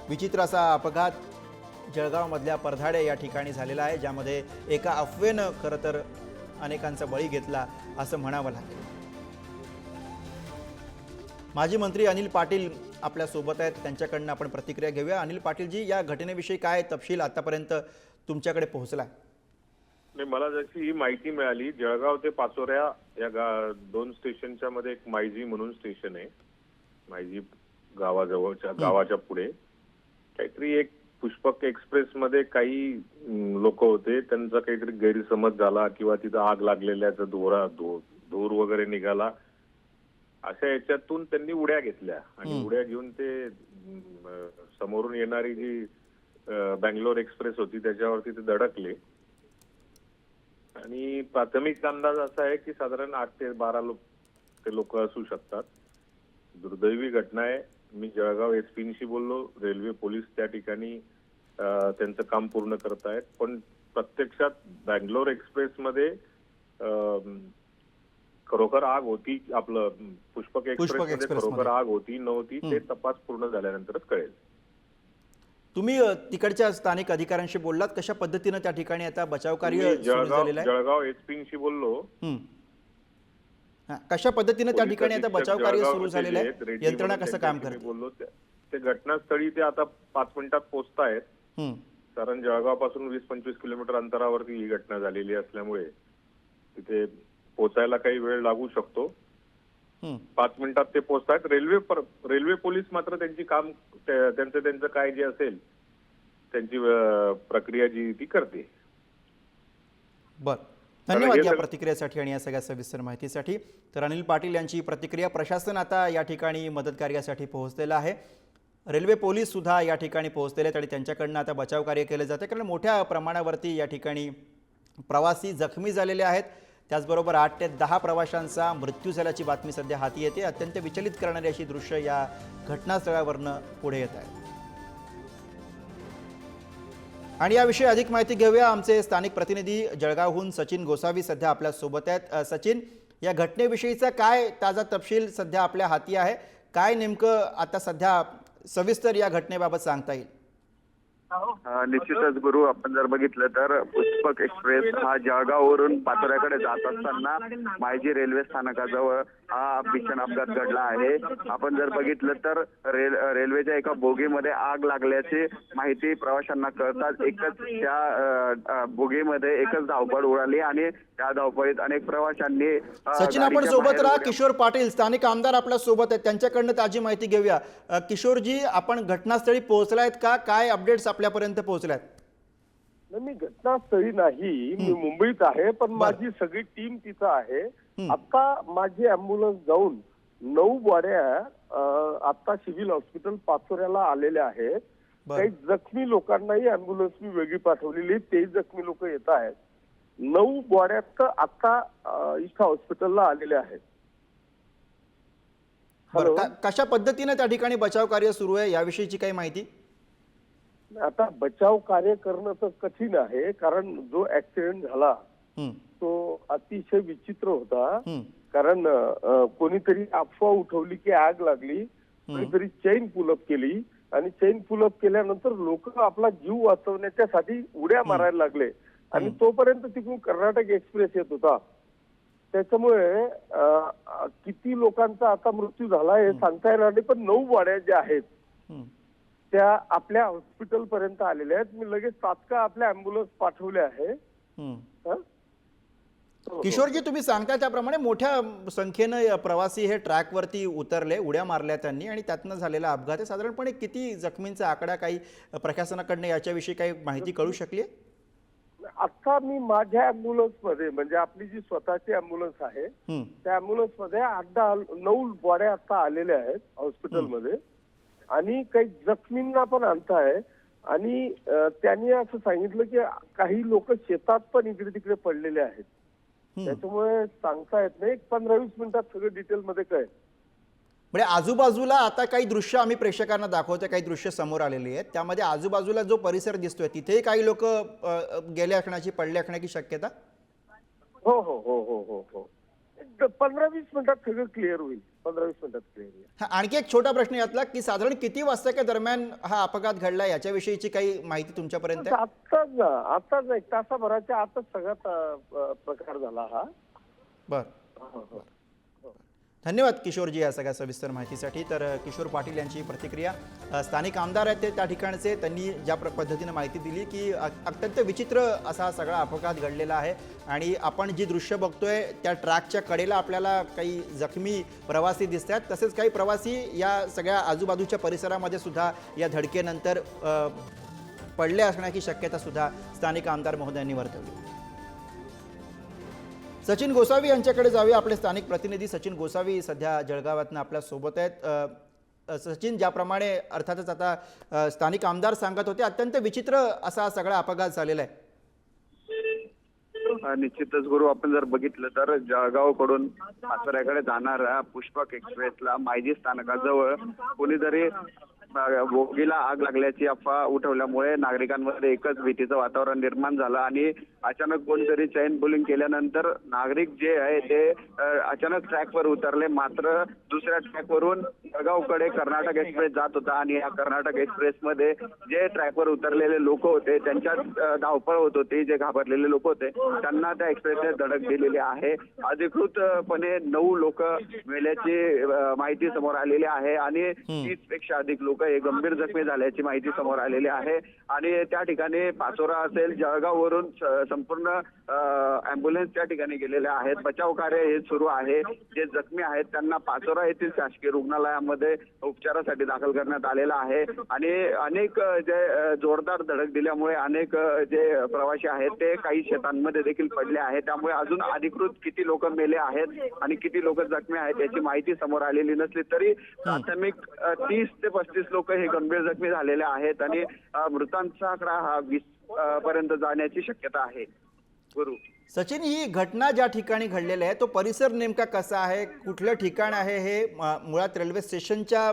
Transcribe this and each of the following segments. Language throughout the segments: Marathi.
विचित्र असा अपघात जळगावमधल्या परधाडे या ठिकाणी झालेला आहे, ज्यामध्ये एका अफवेनं खरं तर अनेकांचा बळी घेतला असं म्हणावं लागेल. माजी मंत्री अनिल पाटील आपल्या सोबत आहेत, त्यांच्याकडनं आपण प्रतिक्रिया घेऊया. अनिल पाटीलजी, या घटनेविषयी काय तपशील आतापर्यंत तुमच्याकडे पोहोचला? मला जशी ही माहिती मिळाली, जळगाव ते पाचोऱ्या या दोन स्टेशनच्या मध्ये एक मायजी म्हणून स्टेशन आहे. मायजी गावाच्या पुढे काहीतरी एक पुष्पक एक्सप्रेस मध्ये काही लोक होते, त्यांचा काहीतरी गैरसमज झाला किंवा तिथं आग लागलेल्याचा धूर वगैरे निघाला. अशा याच्यातून त्यांनी उड्या घेतल्या आणि उड्या घेऊन ते समोरून येणारी जी बँगलोर एक्सप्रेस होती त्याच्यावरती ते धडकले. आणि प्राथमिक अंदाज असा आहे की साधारण 8 ते 12 ते लोक असू शकतात. दुर्दैवी घटना आहे. मी जळगाव एसपींशी बोललो. रेल्वे पोलीस त्या ठिकाणी त्यांचं काम पूर्ण करतायत, पण प्रत्यक्षात बँगलोर एक्सप्रेस मध्ये खरोखर आग होती, आपलं पुष्पक एक्सप्रेस मध्ये खरोखर आग होती नव्हती ते तपास पूर्ण झाल्यानंतरच कळेल. तुम्ही तिकडच्या स्थानिक अधिकाऱ्यांशी बोललात, कशा पद्धतीने त्या ठिकाणी आता बचाव कार्य सुरू झालेलं आहे? जळगाव एसपींशी बोललो. कशा पद्धतीने त्या ठिकाणी आता बचाव कार्य सुरू झालेलं आहे? यंत्रणा कसं काम करते? बोललो ते घटनास्थळी ते आता 5 मिनिटात पोहोचतायत. कारण जळगावपासून 20-25 किलोमीटर अंतरावरती ही घटना झालेली असल्यामुळे तिथे पोहोचायला काही वेळ लागू शकतो. 5 मिनिटात ते पोहोचतात. रेल्वे पोलीस मात्र त्यांचं काय जे असेल त्यांची प्रक्रिया जी ती करते. बर, धन्यवाद या प्रतिक्रियेसाठी आणि या सगळ्या सविस्तर माहितीसाठी. तर अनिल पाटील यांची प्रतिक्रिया. प्रशासन आता या ठिकाणी मदत कार्यासाठी पोहोचलेलं आहे. रेल्वे पोलीस सुद्धा या ठिकाणी पोहोचलेले आहेत आणि त्यांच्याकडनं आता बचाव कार्य केले जाते, कारण मोठ्या प्रमाणावरती या ठिकाणी प्रवासी जखमी झालेले आहेत. त्याचबरोबर 8 ते 10 प्रवाशांचा मृत्यू झाल्याची बातमी सध्या हाती येते. अत्यंत विचलित करणारी अशी दृश्य या घटनास्थळावरनं पुढे येत आहे. आणि याविषयी अधिक माहिती घेऊया. आमचे स्थानिक प्रतिनिधी जळगावहून सचिन गोसावी सध्या आपल्या सोबत आहेत. सचिन, या घटनेविषयीचा काय ताजा तपशील सध्या आपल्या हाती आहे? काय नेमकं आता सध्या सविस्तर या घटनेबाबत सांगता येईल? निश्चितच गुरु, आपण जर बघितलं तर पुष्पक एक्सप्रेस हा जळगाववरून पाचोऱ्याकडे जात असताना मायजी रेल्वे स्थानकाजवळ हा भीषण अपघात घडला आहे. आपण जर बघितलं तर रेल्वेच्या एका बोगीमध्ये आग लागल्याची माहिती प्रवाशांना कळताच एकच त्या बोगीमध्ये एकच धावपळ उडाली आणि त्या धावपळीत अनेक प्रवाशांनी. सचिन, आपण सोबत राहा. किशोर पाटील स्थानिक आमदार आपल्या सोबत आहेत, त्यांच्याकडनं ताजी माहिती घेऊया. किशोरजी, आपण घटनास्थळी पोहोचलायत का? काय अपडेट्स आपल्यापर्यंत पोहोचल्यात? मी घटनास्थळी नाही, मी मुंबईत आहे, पण माझी सगळी टीम तिथं आहे. आता माझी अँब्युलन्स जाऊन 9 बॉड्या आता सिव्हिल हॉस्पिटल पाचोऱ्याला आलेल्या आहेत. काही जखमी लोकांनाही अँब्युलन्स मी वेगळी पाठवलेली, ते जखमी लोक येत आहेत. 9 बॉड्यात आता इथं हॉस्पिटलला आलेल्या आहेत. कशा पद्धतीने त्या ठिकाणी बचाव कार्य सुरू आहे याविषयीची काही माहिती? आता बचाव कार्य करणं तर कठीण आहे, कारण जो ऍक्सिडेंट झाला तो अतिशय विचित्र होता. कारण कोणीतरी अफवा उठवली की आग लागली, कोणीतरी चेन पुलअप केली आणि चेन पुलअप केल्यानंतर लोक आपला जीव वाचवण्यासाठी उड्या मारायला लागले आणि तोपर्यंत तिकडून कर्नाटक एक्सप्रेस येत होता. त्याच्यामुळे किती लोकांचा आता मृत्यू झाला हे सांगता येणार नाही, पण 9 बॉड्या ज्या आहेत त्या आपल्या हॉस्पिटल पर्यंत आलेल्या आहेत. मी लगेच तात्काळ आपल्या अँब्युलन्स पाठवले आहे. किशोरजी, तुम्ही सांगता त्याप्रमाणे मोठ्या संख्येनं प्रवासी हे ट्रॅकवरती उतरले, उड्या मारल्या त्यांनी आणि त्यातनं झालेला अपघात आहे. साधारणपणे किती जखमींचा आकडा काही प्रशासनाकडनं याच्याविषयी काही माहिती कळू शकली? आता मी माझ्या अँब्युलन्स मध्ये, म्हणजे आपली जी स्वतःची अँब्युलन्स आहे त्या अँब्युलन्स मध्ये 8-9 बॉड्या आता आलेल्या आहेत हॉस्पिटलमध्ये आणि काही जखमींना पण आणताय. आणि त्यांनी असं सांगितलं की काही लोक शेतात पण इकडे तिकडे पडलेले आहेत. त्याच्यामुळे सांगता येत नाही. 15-20 मिनिटात सगळं डिटेल मध्ये कळेल. म्हणजे आजूबाजूला आता काही दृश्य आम्ही प्रेक्षकांना दाखवतोय, काही दृश्य समोर आलेली आहेत, त्यामध्ये आजूबाजूला जो परिसर दिसतोय तिथेही काही लोक गेले असण्याची, पडले असण्याची शक्यता? हो हो हो हो हो हो 15-20 मिनिटात सगळं क्लिअर होईल. 15-20 मिनिटात क्लिअर आहे. हा, आणखी एक छोटा प्रश्न यातला की साधारण किती वाजताच्या दरम्यान हा अपघात घडला याच्याविषयीची काही माहिती तुमच्यापर्यंत आहे? आत्ताच 1 तासाभराच्या आतच सगळा प्रकार झाला हा. बरं, धन्यवाद किशोरजी या सगळ्या सविस्तर माहितीसाठी. तर किशोर पाटील यांची प्रतिक्रिया, स्थानिक आमदार आहेत ते त्या ठिकाणचे, त्यांनी ज्या पद्धतीने माहिती दिली की अत्यंत विचित्र असा हा सगळा अपघात घडलेला आहे आणि आपण जी दृश्य बघतोय त्या ट्रॅकच्या कडेला आपल्याला काही जखमी प्रवासी दिसत आहेत, तसेच काही प्रवासी या सगळ्या आजूबाजूच्या परिसरामध्ये सुद्धा या धडकेनंतर पडले असण्याची शक्यता सुद्धा स्थानिक आमदार महोदयांनी वर्तवली. सचिन गोसावी यांच्याकडे जाऊया. आपले स्थानिक प्रतिनिधी सचिन गोसावी सध्या जळगावातनं आपल्या सोबत आहेत. सचिन, ज्याप्रमाणे अर्थातच आता स्थानिक आमदार सांगत होते, अत्यंत विचित्र असा हा सगळा अपघात झालेला आहे. निश्चितच गुरु, आपण जर बघितलं तर जळगावकडून पाचोऱ्याकडे जाणाऱ्या पुष्पक एक्सप्रेसला मायजी स्थानकाजवळ कोणीतरी बोगीला आग लागल्याची अफवा उठवल्यामुळे नागरिकांमध्ये एकच भीतीचं वातावरण निर्माण झालं आणि अचानक कोणीतरी चैन पुलिंग केल्यानंतर नागरिक जे आहे ते अचानक ट्रॅकवर उतरले. मात्र दुसऱ्या ट्रॅकवरून जळगावकडे कर्नाटक एक्सप्रेस जात होता आणि या कर्नाटक एक्सप्रेसमध्ये जे ट्रॅकवर उतरलेले लोक होते त्यांच्यात धावपळ होत होती. जे घाबरलेले लोक होते त्यांना त्या एक्सप्रेसने धडक दिलेली आहे. अधिकृतपणे 9 लोक मेल्याची माहिती समोर आलेली आहे आणि 30 पेक्षा अधिक लोक हे गंभीर जखमी झाल्याची माहिती समोर आलेली आहे. आणि त्या ठिकाणी पाचोरा असेल, जळगाववरून संपूर्ण अँब्युलन्स त्या ठिकाणी गेलेल्या आहेत. बचाव कार्य हे सुरू आहे. जे जखमी आहेत त्यांना पाचोरा येथील शासकीय रुग्णालयामध्ये उपचारासाठी दाखल करण्यात आलेलं आहे. आणि अनेक जे जोरदार धडक दिल्यामुळे अनेक जे प्रवासी आहेत ते काही शेतांमध्ये देखील पडले आहेत. त्यामुळे अजून अधिकृत किती लोक मेले आहेत आणि किती लोक जखमी आहेत याची माहिती समोर आलेली नसली तरी प्राथमिक 30 ते 35 लोक हे गंभीर जखमी झालेले आहेत आणि मृतांचा आकडा हा 20 पर्यंत जाण्याची शक्यता आहे. गुरु सचिन, ही घटना ज्या ठिकाणी घडलेली आहे तो परिसर नेमका कसा आहे, कुठलं ठिकाण आहे हे? मुळात रेल्वे स्टेशनच्या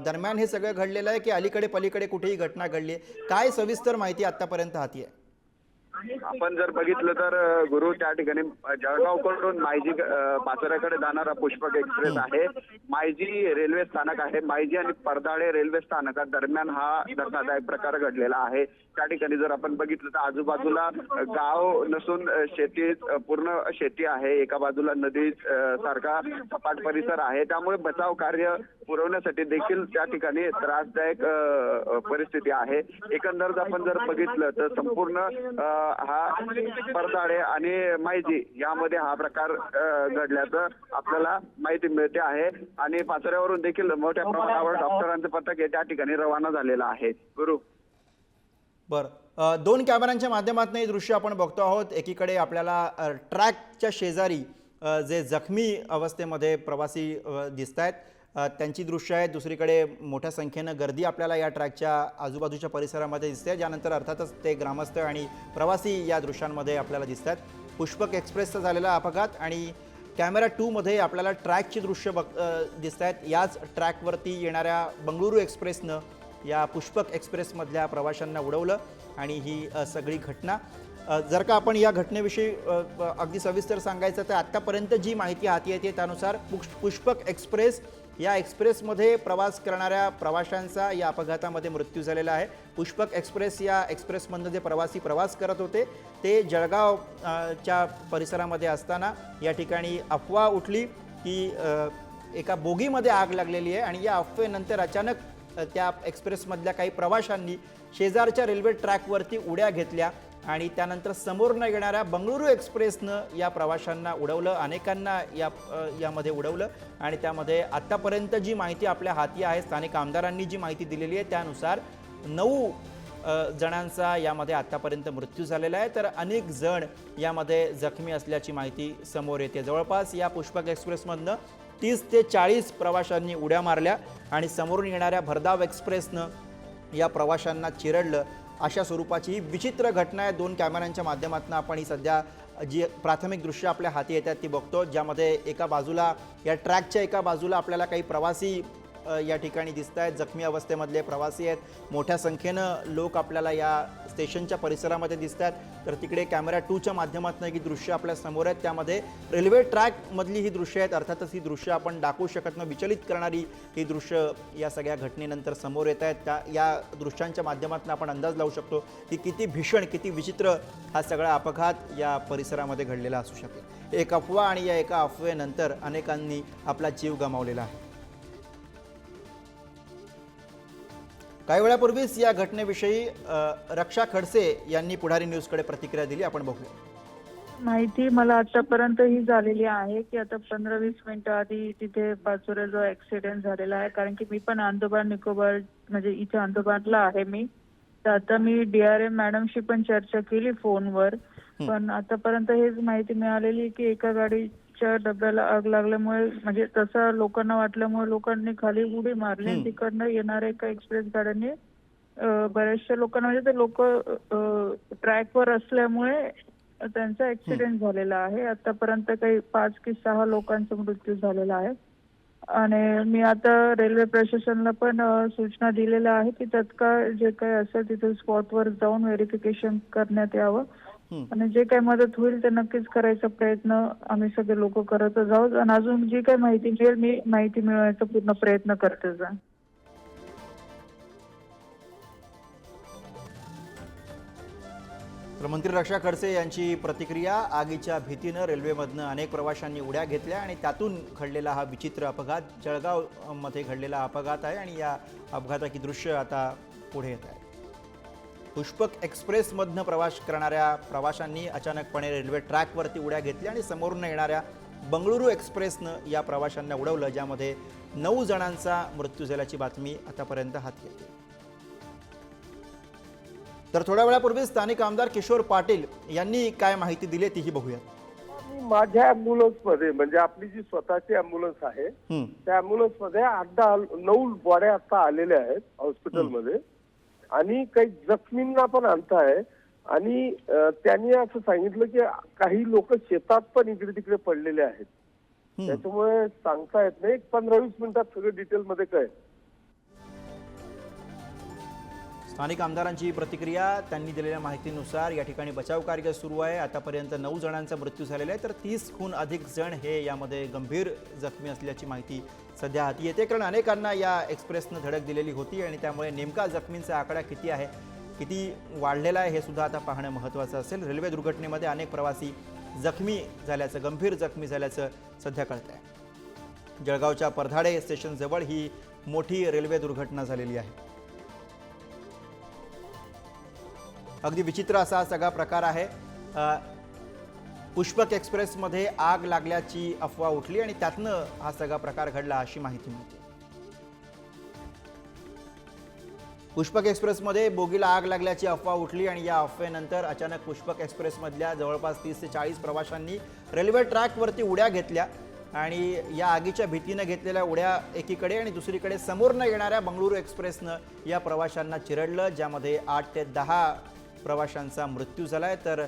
दरम्यान हे सगळं घडलेलं आहे की अलीकडे पलीकडे कुठेही घटना घडली आहे? काय सविस्तर माहिती आतापर्यंत हाती आहे? आपण जर बघितलं तर गुरु, त्या ठिकाणी जळगावकडून मायजी पाचोऱ्याकडे जाणारा पुष्पक एक्सप्रेस आहे. मायजी रेल्वे स्थानक आहे. मायजी आणि परदाळे रेल्वे स्थानका दरम्यान हा धक्कादायक प्रकार घडलेला आहे. त्या ठिकाणी जर आपण बघितलं तर आजूबाजूला गाव नसून शेती, पूर्ण शेती आहे. एका बाजूला नदी सारखा सपाट परिसर आहे. त्यामुळे बचाव कार्य पुरवण्यासाठी देखील त्या ठिकाणी त्रासदायक परिस्थिती आहे. एकंदर आपण जर बघितलं तर संपूर्ण हा परदाळे आणि मायजी यामध्ये हा प्रकार घडल्याचं आपल्याला माहिती मिळते आहे. आणि पाचोऱ्यावरून देखील मोठ्या प्रमाणावर डॉक्टरांचं पथक हे त्या ठिकाणी रवाना झालेलं आहे. गुरु, बरं, 2 कॅमेऱ्यांच्या माध्यमातून हे दृश्य आपण बघतो आहोत. एकीकडे आपल्याला ट्रॅकच्या शेजारी जे जखमी अवस्थेमध्ये प्रवासी दिसत आहेत त्यांची दृश्य आहेत. दुसरीकडे मोठ्या संख्येनं गर्दी आपल्याला या ट्रॅकच्या आजूबाजूच्या परिसरामध्ये दिसते, ज्यानंतर अर्थातच ते ग्रामस्थ आणि प्रवासी या दृश्यांमध्ये आपल्याला दिसत आहेत. पुष्पक एक्सप्रेसचा झालेला अपघात आणि कॅमेरा 2 मध्ये आपल्याला ट्रॅकची दृश्य दिसत आहेत. याच ट्रॅकवरती येणाऱ्या बंगळुरू एक्सप्रेसनं या पुष्पक एक्सप्रेसमधल्या प्रवाशांना उडवलं आणि ही सगळी घटना. जर का आपण या घटनेविषयी अगदी सविस्तर सांगायचं तर आत्तापर्यंत जी माहिती हाती येते त्यानुसार पुष्पक एक्सप्रेस या एक्सप्रेसमध्ये प्रवास करणाऱ्या प्रवाशांचा या अपघातामध्ये मृत्यू झालेला आहे. पुष्पक एक्सप्रेस या एक्सप्रेसमधनं जे प्रवासी प्रवास करत होते ते जळगावच्या परिसरामध्ये असताना या ठिकाणी अफवा उठली की एका बोगीमध्ये आग लागलेली आहे आणि या अफवेनंतर अचानक त्या एक्सप्रेसमधल्या काही प्रवाशांनी शेजारच्या रेल्वे ट्रॅकवरती उड्या घेतल्या आणि त्यानंतर समोरनं येणाऱ्या बंगळुरू एक्सप्रेसनं या प्रवाशांना उडवलं, अनेकांना यामध्ये उडवलं. आणि त्यामध्ये आत्तापर्यंत जी माहिती आपल्या हाती आहे, स्थानिक आमदारांनी जी माहिती दिलेली आहे त्यानुसार 9 जणांचा यामध्ये आत्तापर्यंत मृत्यू झालेला आहे, तर अनेक जण यामध्ये जखमी असल्याची माहिती समोर येते. जवळपास या पुष्पक एक्सप्रेसमधनं 30 ते 40 प्रवाशांनी उड्या मारल्या आणि समोरून येणाऱ्या भरधाव एक्सप्रेसनं या प्रवाशांना चिरडलं. अशा स्वरूपाची ही विचित्र घटना आहे. 2 कॅमेऱ्यांच्या माध्यमातून आपण ही सध्या जी प्राथमिक दृश्य आपल्या हाती येतात ती बघतो, ज्यामध्ये एका बाजूला या ट्रॅकच्या एका बाजूला आपल्याला काही प्रवासी या ठिकाणी दिसत आहेत, जखमी अवस्थेमधले प्रवासी आहेत, मोठ्या संख्येनं लोक आपल्याला या स्टेशनच्या परिसरामध्ये दिसत आहेत. तर तिकडे कॅमेरा 2च्या माध्यमातून ही दृश्य आपल्या समोर आहेत, त्यामध्ये रेल्वे ट्रॅकमधली ही दृश्य आहेत. अर्थातच ही दृश्य आपण दाखवू शकत नाही, विचलित करणारी ही दृश्य या सगळ्या घटनेनंतर समोर येत आहेत. या दृश्यांच्या माध्यमातून आपण अंदाज लावू शकतो की किती भीषण, किती विचित्र हा सगळा अपघात या परिसरामध्ये घडलेला असू शकेल. एक अफवा आणि या एका अफवेनंतर अनेकांनी आपला जीव गमावलेला आहे. काही वेळापूर्वीच या घटनेविषयी रक्षा खडसे यांनी पुढारी न्यूजकडे प्रतिक्रिया दिली, आपण बघूया. माहिती मला आतापर्यंत ही झालेली आहे की आता 15-20 मिनिटं आधी तिथे पाचोऱ्या जो ऍक्सिडेंट झालेला आहे, कारण की मी पण अंदोबार निकोबार म्हणजे इथे अंदोबारला आहे मी. तर आता मी DRM मॅडमशी पण चर्चा केली फोनवर, पण आतापर्यंत हेच माहिती मिळालेली की एका गाडीच्या डब्याला आग लागल्यामुळे म्हणजे तसं लोकांना वाटल्यामुळे लोकांनी खाली उडी मारली आणि तिकडनं येणाऱ्या एका एक्सप्रेस गाड्यांनी बऱ्याचशा लोकांना म्हणजे ते लोक ट्रॅकवर असल्यामुळे त्यांचा ऍक्सिडेंट झालेला आहे. आतापर्यंत काही 5 की 6 लोकांचा मृत्यू झालेला आहे. आणि मी आता रेल्वे प्रशासनाला पण सूचना दिलेल्या आहे की तत्काळ जे काही असेल तिथे स्पॉटवर जाऊन व्हेरिफिकेशन करण्यात यावं आणि जे काही मदत होईल ते नक्कीच करायचा प्रयत्न आम्ही सगळे लोक करतच आहोत. आणि अजून जी काही माहिती मिळेल मी माहिती मिळवायचा पूर्ण प्रयत्न करतेच आहे. तर मंत्री रक्षा खडसे यांची प्रतिक्रिया. आगीच्या भीतीनं रेल्वेमधनं अनेक प्रवाशांनी उड्या घेतल्या आणि त्यातून घडलेला हा विचित्र अपघात जळगावमध्ये घडलेला अपघात आहे आणि या अपघाताची दृश्य आता पुढे येत आहे. पुष्पक एक्सप्रेसमधनं प्रवास करणाऱ्या प्रवाशांनी अचानकपणे रेल्वे ट्रॅकवरती उड्या घेतल्या आणि समोरून येणाऱ्या बंगळुरू एक्सप्रेसनं या प्रवाशांना उडवलं, ज्यामध्ये 9 जणांचा मृत्यू झाल्याची बातमी आतापर्यंत हाती येते. तर थोड्या वेळापूर्वी स्थानिक आमदार किशोर पाटील यांनी काय माहिती दिली तीही बघूया. माझ्या अँब्युलन्स मध्ये म्हणजे आपली जी स्वतःची अँब्युलन्स आहे त्या अँब्युलन्स मध्ये 8-9 बॉड्या आता आलेल्या आहेत हॉस्पिटलमध्ये आणि काही जखमींना पण आणताय. आणि त्यांनी असं सांगितलं की काही लोक शेतात पण इकडे तिकडे पडलेले आहेत. त्याच्यामुळे सांगता येत नाही, 15-20 मिनिटात सगळं डिटेल मध्ये कळेल. स्थानिक आमदारांची प्रतिक्रिया. त्यांनी दिलेल्या माहितीनुसार या ठिकाणी बचाव कार्य सुरू आहे. आतापर्यंत 9 जणांचा मृत्यू झालेला आहे, तर 30हून अधिक जण हे यामध्ये गंभीर जखमी असल्याची माहिती सध्या हाती येते. कारण अनेकांना या एक्सप्रेसनं धडक दिलेली होती आणि त्यामुळे नेमका जखमींचा आकडा किती आहे, किती वाढलेला आहे हे सुद्धा आता पाहणं महत्त्वाचं असेल. रेल्वे दुर्घटनेमध्ये अनेक प्रवासी जखमी झाल्याचं, गंभीर जखमी झाल्याचं सध्या कळत आहे. जळगावच्या परधाडे स्टेशनजवळ ही मोठी रेल्वे दुर्घटना झालेली आहे. अगदी विचित्र असा सगळा प्रकार आहे. पुष्पक एक्सप्रेसमध्ये आग लागल्याची अफवा उठली आणि त्यातनं हा सगळा प्रकार घडला अशी माहिती मिळते. पुष्पक एक्सप्रेसमध्ये बोगीला आग लागल्याची अफवा उठली आणि या अफवेनंतर अचानक पुष्पक एक्सप्रेसमधल्या जवळपास 30 ते 40 प्रवाशांनी रेल्वे ट्रॅकवरती उड्या घेतल्या आणि या आगीच्या भीतीनं घेतलेल्या उड्या एकीकडे आणि दुसरीकडे समोरनं येणाऱ्या बंगळुरू एक्सप्रेसनं या प्रवाशांना चिरडलं, ज्यामध्ये 8 ते 10 प्रवाशांचा मृत्यू झाला आहे, तर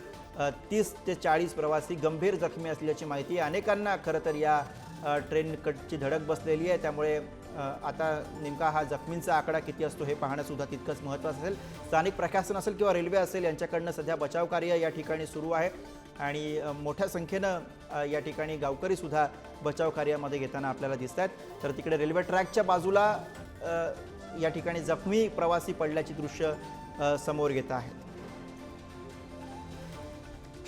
30 ते 40 प्रवासी गंभीर जखमी असल्याची माहिती. अनेकांना खरं तर या ट्रेनकडची धडक बसलेली आहे, त्यामुळे आता नेमका हा जखमींचा आकडा किती असतो हे पाहणं सुद्धा तितकंच महत्त्वाचं असेल. स्थानिक प्रशासन असेल किंवा रेल्वे असेल यांच्याकडनं सध्या बचाव कार्य या ठिकाणी सुरू आहे आणि मोठ्या संख्येनं या ठिकाणी गावकरीसुद्धा बचाव कार्यामध्ये घेताना आपल्याला दिसत आहेत. तर तिकडे रेल्वे ट्रॅकच्या बाजूला या ठिकाणी जखमी प्रवासी पडल्याची दृश्य समोर येत आहेत.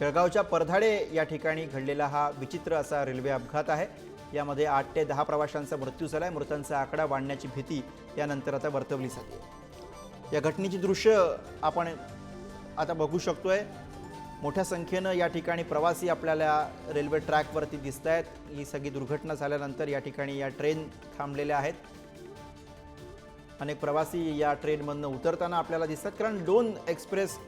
जळगावच्या परधाडे या ठिकाणी घडलेला हा विचित्र असा रेल्वे अपघात आहे. यामध्ये 8 ते 10 प्रवाशांचा मृत्यू झाला आहे. मृतांचा आकडा वाढण्याची भीती यानंतर आता वर्तवली जाते. या घटनेची दृश्य आपण आता बघू शकतोय. मोठ्या संख्येनं या ठिकाणी प्रवासी आपल्याला रेल्वे ट्रॅकवरती दिसत आहेत. ही सगळी दुर्घटना झाल्यानंतर या ठिकाणी या ट्रेन थांबलेल्या आहेत. अनेक प्रवासी या ट्रेनमधनं उतरताना आपल्याला दिसतात, कारण 2 एक्सप्रेस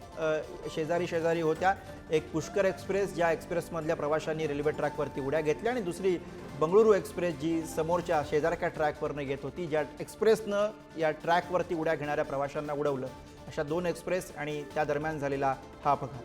शेजारी शेजारी होत्या. एक पुष्कर एक्सप्रेस, ज्या एक्सप्रेसमधल्या प्रवाशांनी रेल्वे ट्रॅकवरती उड्या घेतल्या, आणि दुसरी बंगळुरू एक्सप्रेस जी समोरच्या शेजारच्या ट्रॅकवरनं येत होती, ज्या एक्सप्रेसनं या ट्रॅकवरती उड्या घेणाऱ्या प्रवाशांना उडवलं. अशा 2 एक्सप्रेस आणि त्या दरम्यान झालेला हा अपघात.